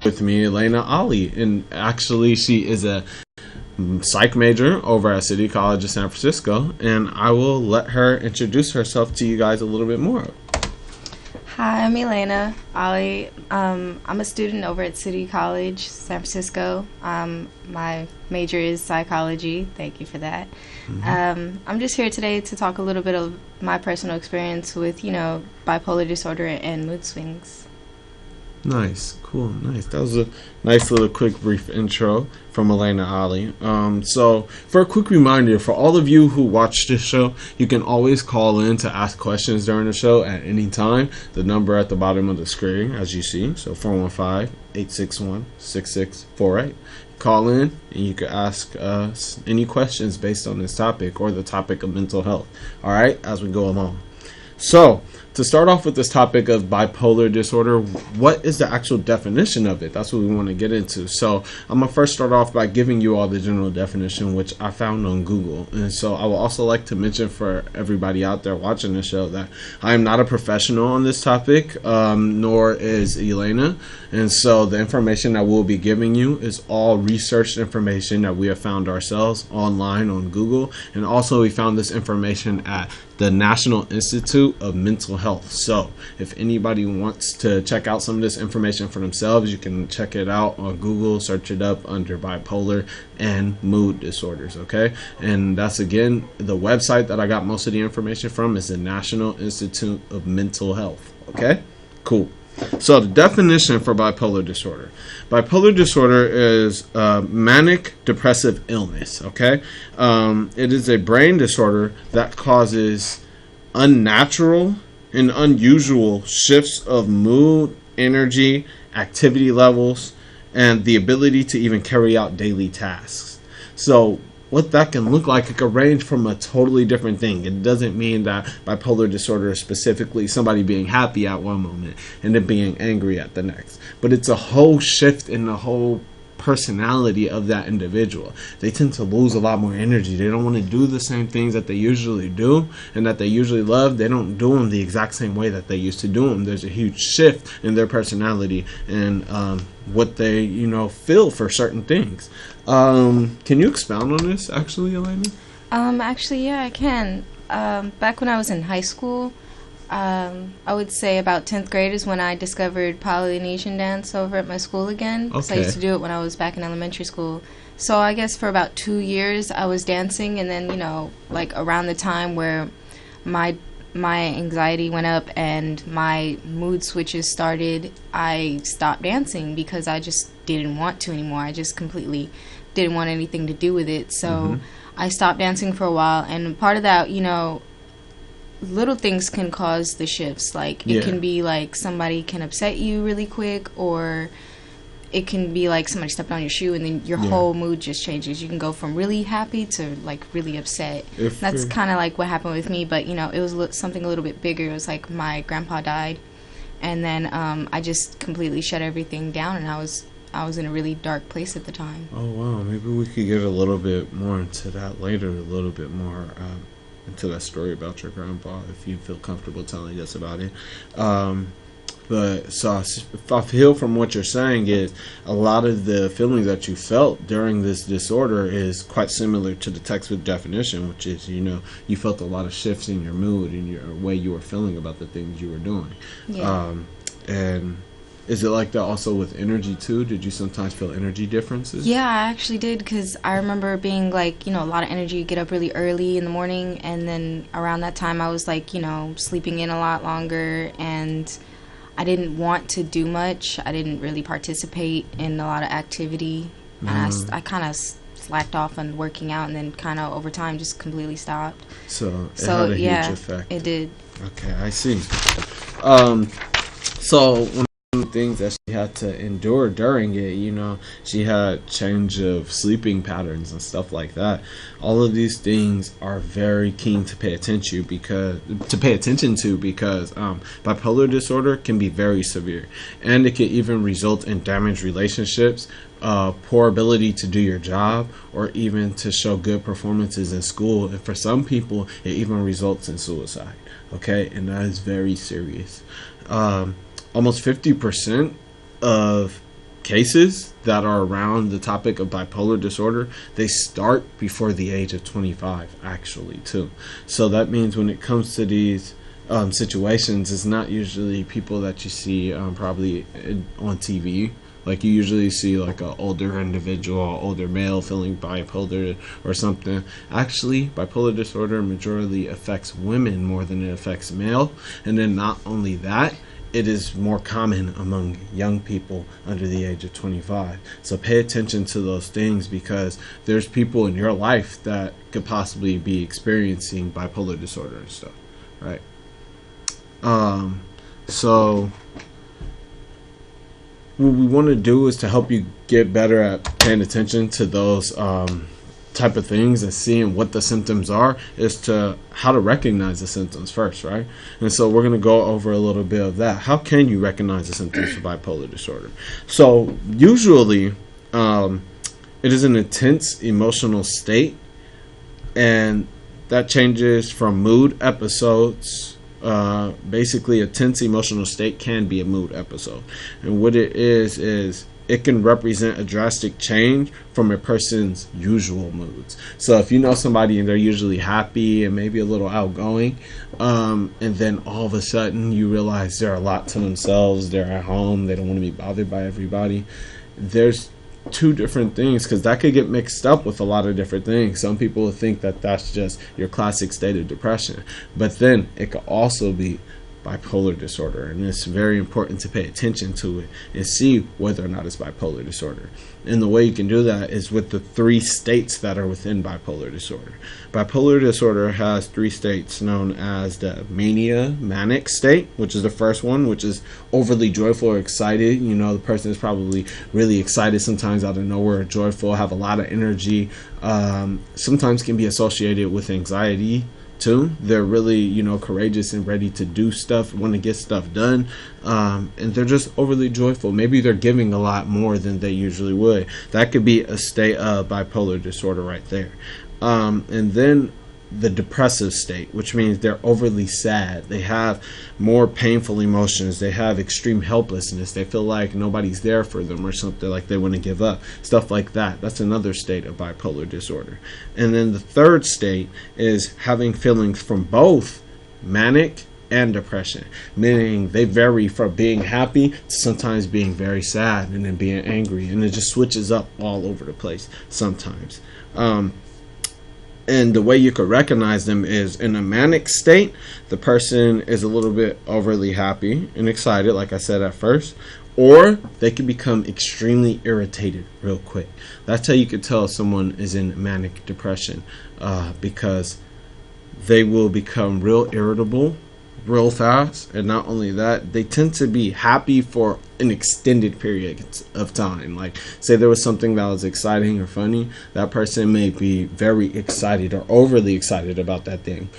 with me Elena Ali, and actually she is a psych major over at City College of San Francisco, and I will let her introduce herself to you guys a little bit more. Hi, I'm Elena Ali. I'm a student over at City College, San Francisco. My major is psychology. Thank you for that. I'm just here today to talk a little bit of my personal experience with, bipolar disorder and mood swings. Nice, cool, nice. That was a nice little quick brief intro from Elena Ali. So for a quick reminder, for all of you who watch this show, you can always call in to ask questions during the show at any time. The number at the bottom of the screen, as you see, so 415-861-6648. Call in and you can ask us any questions based on this topic or the topic of mental health. All right, as we go along. So, to start off with this topic of bipolar disorder, what is the actual definition of it? That's what we want to get into. So, I'm going to first start off by giving you all the general definition, which I found on Google. And so, I will also like to mention for everybody out there watching the show that I am not a professional on this topic, nor is Elena. And so, the information that we'll be giving you is all researched information that we have found ourselves online on Google. And also, we found this information at the National Institute of Mental Health. So if anybody wants to check out some of this information for themselves, you can check it out on Google, search it up under bipolar and mood disorders, okay? And that's, again, the website that I got most of the information from is the National Institute of Mental Health, okay? Cool. So the definition for bipolar disorder. Bipolar disorder is manic depressive illness, okay? It is a brain disorder that causes unnatural and unusual shifts of mood, energy, activity levels, and the ability to even carry out daily tasks. So what that can look like, it can range from a totally different thing. It doesn't mean that bipolar disorder is specifically somebody being happy at one moment and then being angry at the next. But it's a whole shift in the whole personality of that individual. They tend to lose a lot more energy. They don't want to do the same things that they usually do and that they usually love. They don't do them the exact same way that they used to do them. There's a huge shift in their personality and what they, feel for certain things. Can you expound on this, actually, Elena? Actually, yeah, I can. Back when I was in high school, I would say about 10th grade is when I discovered Polynesian dance over at my school again. Because I used to do it when I was back in elementary school. So I guess for about 2 years I was dancing, and then, around the time where my anxiety went up and my mood switches started, I stopped dancing because I just didn't want to anymore. I just completely didn't want anything to do with it. So I stopped dancing for a while, and part of that, little things can cause the shifts. Like it can be like somebody can upset you really quick, or it can be like somebody stepped on your shoe and then your whole mood just changes. You can go from really happy to like really upset. That's kind of like what happened with me, but it was something a little bit bigger. It was like my grandpa died, and then I just completely shut everything down, and I was in a really dark place at the time. Oh wow, maybe we could get a little bit more into that later, a little bit more into that story about your grandpa, if you feel comfortable telling us about it. But so if I feel from what you're saying is a lot of the feelings that you felt during this disorder is quite similar to the textbook definition, which is, you felt a lot of shifts in your mood and your way you were feeling about the things you were doing. Yeah. And is it like that also with energy too? Did you sometimes feel energy differences? Yeah, I actually did, because I remember being like, a lot of energy, get up really early in the morning, and then around that time I was like, sleeping in a lot longer, and I didn't want to do much. I didn't really participate in a lot of activity, and I kind of slacked off on working out, and then kind of over time just completely stopped. So it had a huge effect. It did. Okay, I see. So one of the things that she had to endure during it, she had change of sleeping patterns and stuff like that. All of these things are very keen to pay attention because bipolar disorder can be very severe, and it can even result in damaged relationships, poor ability to do your job, or even to show good performances in school. And for some people, it even results in suicide. Okay, and that is very serious. Almost 50% of cases that are around the topic of bipolar disorder, they start before the age of 25, actually, too. So that means when it comes to these situations, it's not usually people that you see probably on TV. Like you usually see like an older individual, older male feeling bipolar or something. Actually, bipolar disorder majorly affects women more than it affects male. And then not only that, it is more common among young people under the age of 25. So pay attention to those things, because there's people in your life that could possibly be experiencing bipolar disorder and stuff, right? So what we want to do is to help you get better at paying attention to those type of things and seeing what the symptoms are, is to how to recognize the symptoms first, right? And so we're going to go over a little bit of that. How can you recognize the symptoms of bipolar disorder? So usually it is an intense emotional state, and that changes from mood episodes. Basically, a tense emotional state can be a mood episode, and what it is it can represent a drastic change from a person's usual moods. So if you know somebody and they're usually happy and maybe a little outgoing, and then all of a sudden you realize they're a lot to themselves, they're at home, they don't want to be bothered by everybody, there's two different things, because that could get mixed up with a lot of different things. Some people think that that's just your classic state of depression, but then it could also be bipolar disorder, and it's very important to pay attention to it and see whether or not it's bipolar disorder. And the way you can do that is with the 3 states that are within bipolar disorder. Bipolar disorder has 3 states known as the manic state, which is the first one, which is overly joyful or excited. You know, the person is probably really excited, sometimes out of nowhere, joyful, have a lot of energy. Sometimes can be associated with anxiety too. They're really, courageous and ready to do stuff, want to get stuff done, and they're just overly joyful. Maybe they're giving a lot more than they usually would. That could be a state of bipolar disorder right there. And then the depressive state, which means they're overly sad. They have more painful emotions. They have extreme helplessness. They feel like nobody's there for them or something, like they want to give up. Stuff like that. That's another state of bipolar disorder. And then the third state is having feelings from both manic and depression, meaning they vary from being happy to sometimes being very sad and then being angry, and it just switches up all over the place sometimes. And the way you could recognize them is in a manic state, the person is a little bit overly happy and excited, like I said at first, or they can become extremely irritated real quick. That's how you could tell someone is in manic depression, because they will become real irritable real fast, and not only that, they tend to be happy for an extended period of time. Like, say there was something that was exciting or funny, that person may be very excited or overly excited about that thing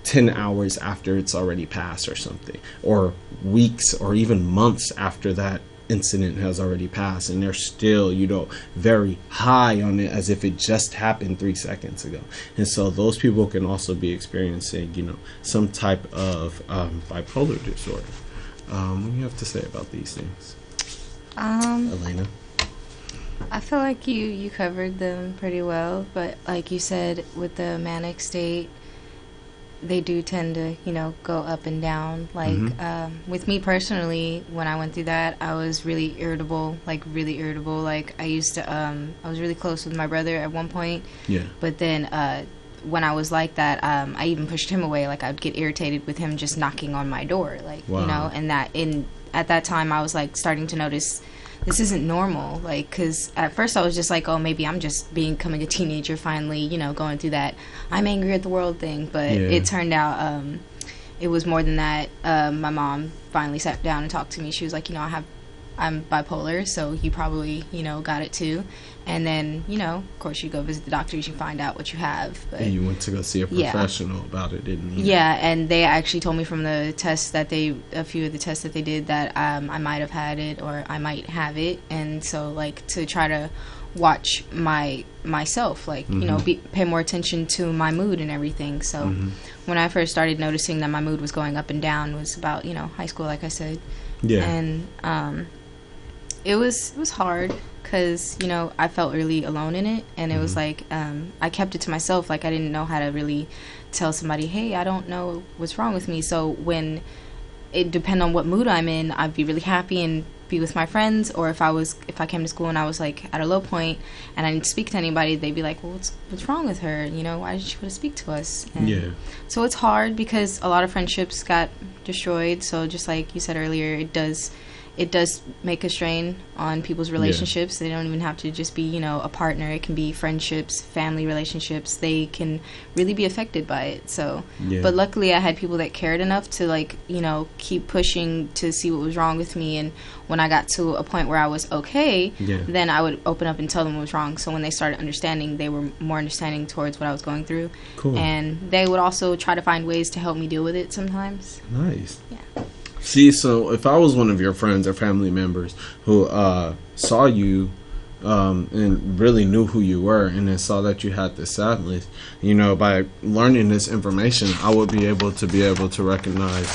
10 hours after it's already passed or something, or weeks or even months after that incident has already passed, and they're still, very high on it as if it just happened 3 seconds ago. And so those people can also be experiencing, some type of bipolar disorder. What do you have to say about these things, Elena? I feel like you covered them pretty well, but like you said, with the manic state, they do tend to, go up and down. Like, with me personally, when I went through that, I was really irritable. Like, I used to, I was really close with my brother at one point. Yeah. But then, when I was like that, I even pushed him away. Like, I'd get irritated with him just knocking on my door. Like, wow. And at that time, I was, like, starting to notice this isn't normal, like, because at first I was just like, oh, maybe I'm just becoming a teenager finally, going through that I'm angry at the world thing, but it turned out it was more than that. My mom finally sat down and talked to me. She was like, I'm bipolar, so you probably, got it too. And then, of course, you go visit the doctors, you find out what you have. But you went to go see a professional about it, didn't you? Yeah, and they actually told me from the tests that a few of the tests that they did, that I might have had it or I might have it. And so, like, to try to watch myself, like, pay more attention to my mood and everything. So when I first started noticing that my mood was going up and down was about, high school, like I said. Yeah. And it was hard because, you know, I felt really alone in it, and it was like I kept it to myself. Like, I didn't know how to really tell somebody, hey, I don't know what's wrong with me. So when it depended on what mood I'm in, I'd be really happy and be with my friends, or if I came to school and I was like at a low point and I didn't speak to anybody, they'd be like, well, what's wrong with her, you know, why did she want to speak to us? And so it's hard because a lot of friendships got destroyed. So just like you said earlier, it does make a strain on people's relationships. They don't even have to just be, you know, a partner. It can be friendships, family relationships. They can really be affected by it. So, but luckily I had people that cared enough to, like, you know, keep pushing to see what was wrong with me. And when I got to a point where I was okay, then I would open up and tell them what was wrong. So when they started understanding, they were more understanding towards what I was going through. Cool. And they would also try to find ways to help me deal with it sometimes. Nice. Yeah. See, so if I was one of your friends or family members who saw you and really knew who you were, and then saw that you had this sadness, you know, by learning this information, I would be able to recognize.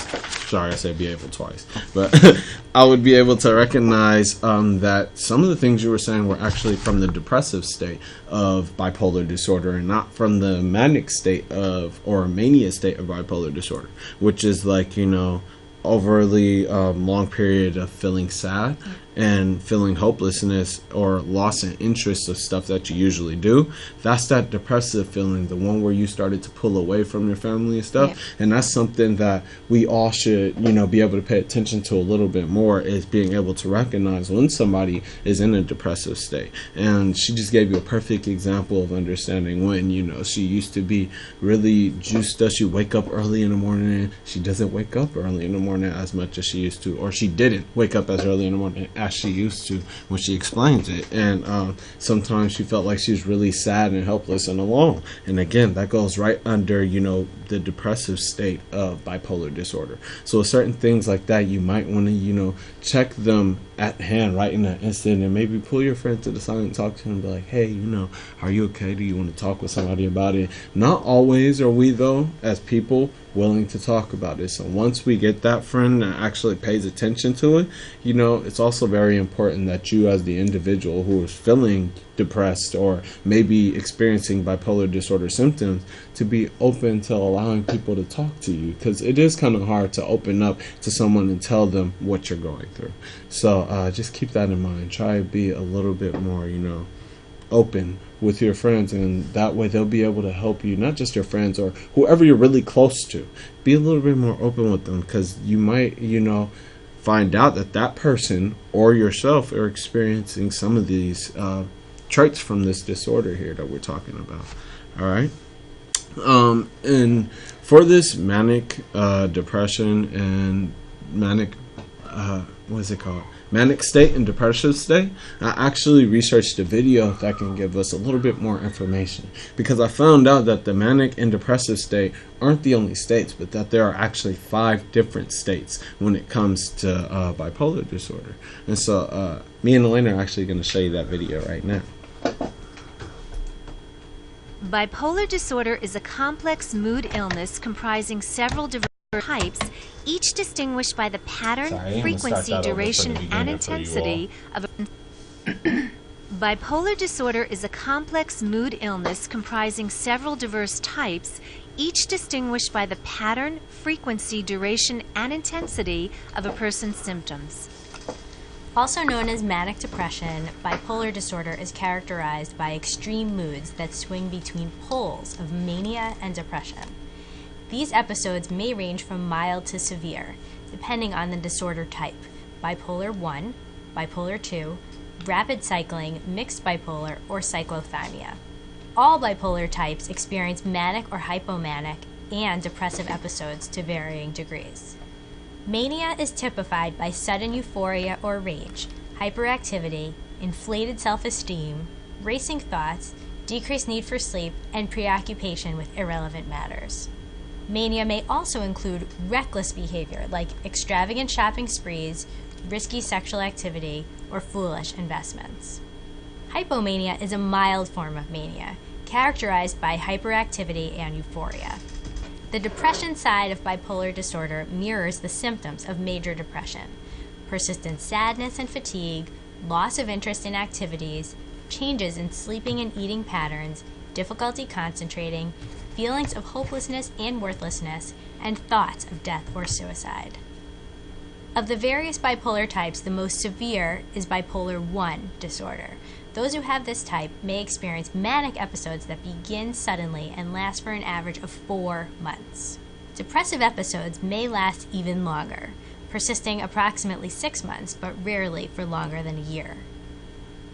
Sorry, I said be able twice, but I would be able to recognize that some of the things you were saying were actually from the depressive state of bipolar disorder, and not from the manic state of, or mania state of bipolar disorder, which is like, you know, overly long period of feeling sad and feeling hopelessness or loss in interest of stuff that you usually do. That's that depressive feeling, the one where you started to pull away from your family and stuff. And that's something that we all should, you know, be able to pay attention to a little bit more, is being able to recognize when somebody is in a depressive state. And she just gave you a perfect example of understanding when, you know, she used to be really juiced up. She wake up early in the morning. She doesn't wake up early in the morning as much as she used to, or she didn't wake up as early in the morning as she used to when she explains it. And sometimes she felt like she was really sad and helpless and alone. And again, that goes right under, you know, the depressive state of bipolar disorder. So certain things like that, you might want to, you know, check them at hand right in that instant, and maybe pull your friend to the side and talk to him and be like, hey, you know, are you okay? Do you want to talk with somebody about it? Not always are we, though, as people, willing to talk about it. So once we get that friend that actually pays attention to it, you know, it's also very important that you, as the individual who is feeling depressed or maybe experiencing bipolar disorder symptoms, to be open to allowing people to talk to you, because it is kind of hard to open up to someone and tell them what you're going through. So just keep that in mind. Try to be a little bit more, you know, open with your friends, and that way they'll be able to help you, not just your friends or whoever you're really close to. Be a little bit more open with them, because you might, you know, find out that that person or yourself are experiencing some of these traits from this disorder here that we're talking about. All right. And for this manic depression and manic what is it called? Manic state and depressive state, I actually researched a video that can give us a little bit more information, because I found out that the manic and depressive state aren't the only states, but that there are actually 5 different states when it comes to bipolar disorder. And so me and Elena are actually going to show you that video right now. Bipolar disorder is a complex mood illness comprising several diverse types, each distinguished by the pattern, frequency, duration, and intensity of a Bipolar disorder is a complex mood illness comprising several diverse types, each distinguished by the pattern, frequency, duration, and intensity of a person's symptoms. Also known as manic depression, bipolar disorder is characterized by extreme moods that swing between poles of mania and depression. These episodes may range from mild to severe, depending on the disorder type: bipolar 1, bipolar 2, rapid cycling, mixed bipolar, or cyclothymia. All bipolar types experience manic or hypomanic and depressive episodes to varying degrees. Mania is typified by sudden euphoria or rage, hyperactivity, inflated self-esteem, racing thoughts, decreased need for sleep, and preoccupation with irrelevant matters. Mania may also include reckless behavior like extravagant shopping sprees, risky sexual activity, or foolish investments. Hypomania is a mild form of mania, characterized by hyperactivity and euphoria. The depression side of bipolar disorder mirrors the symptoms of major depression: persistent sadness and fatigue, loss of interest in activities, changes in sleeping and eating patterns, difficulty concentrating, feelings of hopelessness and worthlessness, and thoughts of death or suicide. Of the various bipolar types, the most severe is bipolar I disorder. Those who have this type may experience manic episodes that begin suddenly and last for an average of 4 months. Depressive episodes may last even longer, persisting approximately 6 months, but rarely for longer than a year.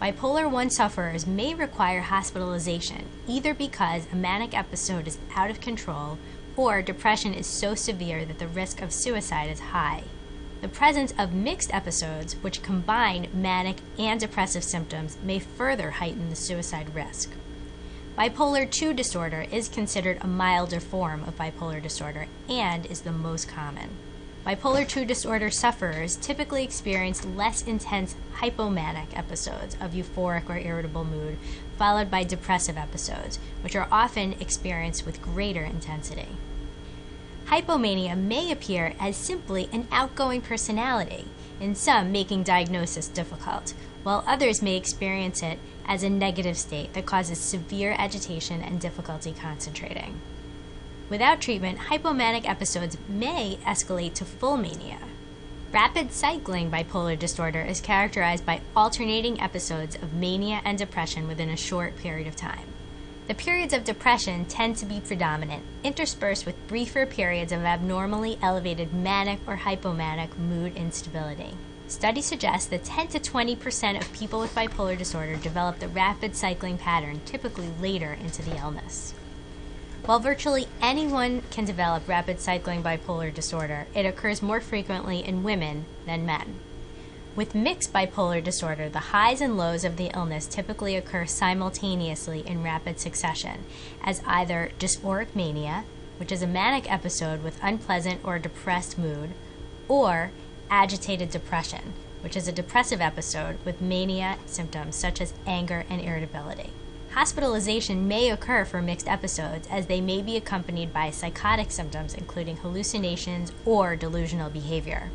Bipolar I sufferers may require hospitalization, either because a manic episode is out of control or depression is so severe that the risk of suicide is high. The presence of mixed episodes, which combine manic and depressive symptoms, may further heighten the suicide risk. Bipolar II disorder is considered a milder form of bipolar disorder and is the most common. Bipolar II disorder sufferers typically experience less intense hypomanic episodes of euphoric or irritable mood, followed by depressive episodes, which are often experienced with greater intensity. Hypomania may appear as simply an outgoing personality, in some making diagnosis difficult, while others may experience it as a negative state that causes severe agitation and difficulty concentrating. Without treatment, hypomanic episodes may escalate to full mania. Rapid cycling bipolar disorder is characterized by alternating episodes of mania and depression within a short period of time. The periods of depression tend to be predominant, interspersed with briefer periods of abnormally elevated manic or hypomanic mood instability. Studies suggest that 10 to 20% of people with bipolar disorder develop the rapid cycling pattern typically later into the illness. While virtually anyone can develop rapid cycling bipolar disorder, it occurs more frequently in women than men. With mixed bipolar disorder, the highs and lows of the illness typically occur simultaneously in rapid succession as either dysphoric mania, which is a manic episode with unpleasant or depressed mood, or agitated depression, which is a depressive episode with mania symptoms such as anger and irritability. Hospitalization may occur for mixed episodes as they may be accompanied by psychotic symptoms including hallucinations or delusional behavior.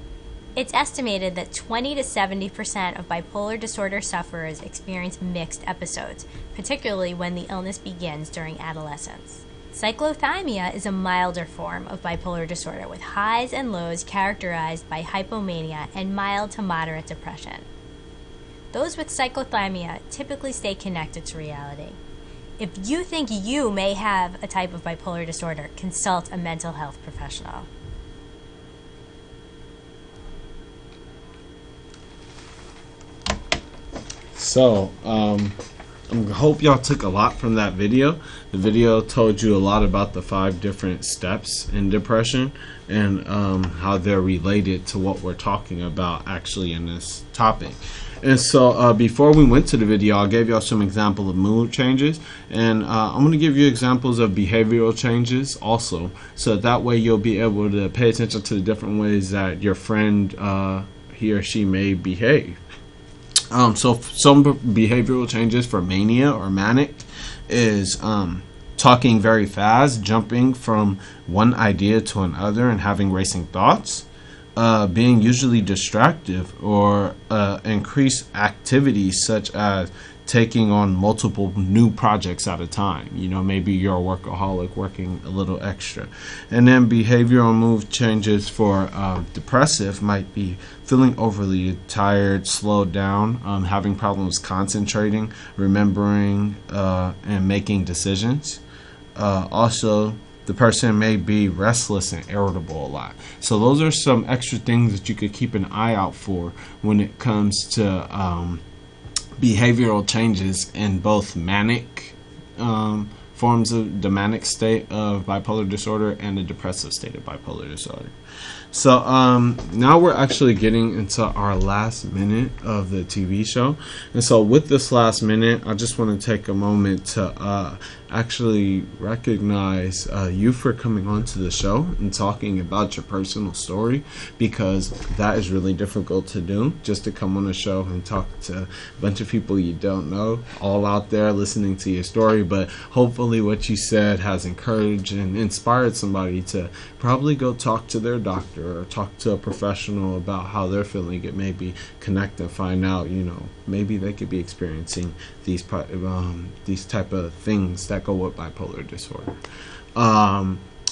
It's estimated that 20 to 70% of bipolar disorder sufferers experience mixed episodes, particularly when the illness begins during adolescence. Cyclothymia is a milder form of bipolar disorder with highs and lows characterized by hypomania and mild to moderate depression. Those with cyclothymia typically stay connected to reality. If you think you may have a type of bipolar disorder, consult a mental health professional. So, I hope y'all took a lot from that video. The video told you a lot about the 5 different steps in depression and how they're related to what we're talking about actually in this topic. And so before we went to the video, I gave y'all some examples of mood changes, and I'm going to give you examples of behavioral changes also, so that way you'll be able to pay attention to the different ways that your friend, he or she may behave. So some behavioral changes for mania or manic is talking very fast, jumping from one idea to another and having racing thoughts, being usually distractive, or increased activities such as taking on multiple new projects at a time. You know, maybe you're a workaholic working a little extra. And then behavioral mood changes for depressive might be feeling overly tired, slowed down, having problems concentrating, remembering, and making decisions. Also, the person may be restless and irritable a lot. So those are some extra things that you could keep an eye out for when it comes to behavioral changes in both manic forms of the manic state of bipolar disorder and the depressive state of bipolar disorder. So now we're actually getting into our last minute of the TV show. And so with this last minute, I just want to take a moment to actually recognize you for coming on to the show and talking about your personal story, because that is really difficult to do, just to come on a show and talk to a bunch of people you don't know, all out there listening to your story. But hopefully hopefully what you said has encouraged and inspired somebody to probably go talk to their doctor or talk to a professional about how they're feeling. It maybe connect and find out, maybe they could be experiencing these type of things that go with bipolar disorder.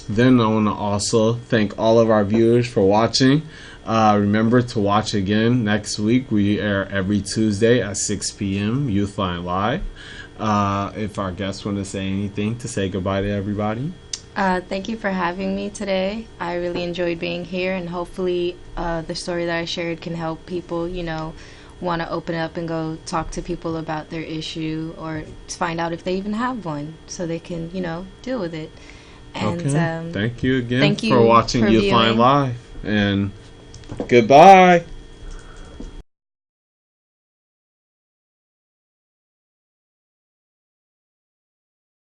Then I want to also thank all of our viewers for watching. Remember to watch again next week. We air every Tuesday at 6 p.m. YouthLINE Live. If our guests want to say anything to say goodbye to everybody. Thank you for having me today. I really enjoyed being here, and hopefully the story that I shared can help people, want to open up and go talk to people about their issue or to find out if they even have one so they can, deal with it. And, okay. Thank you again for watching YouthLINE Live. And goodbye.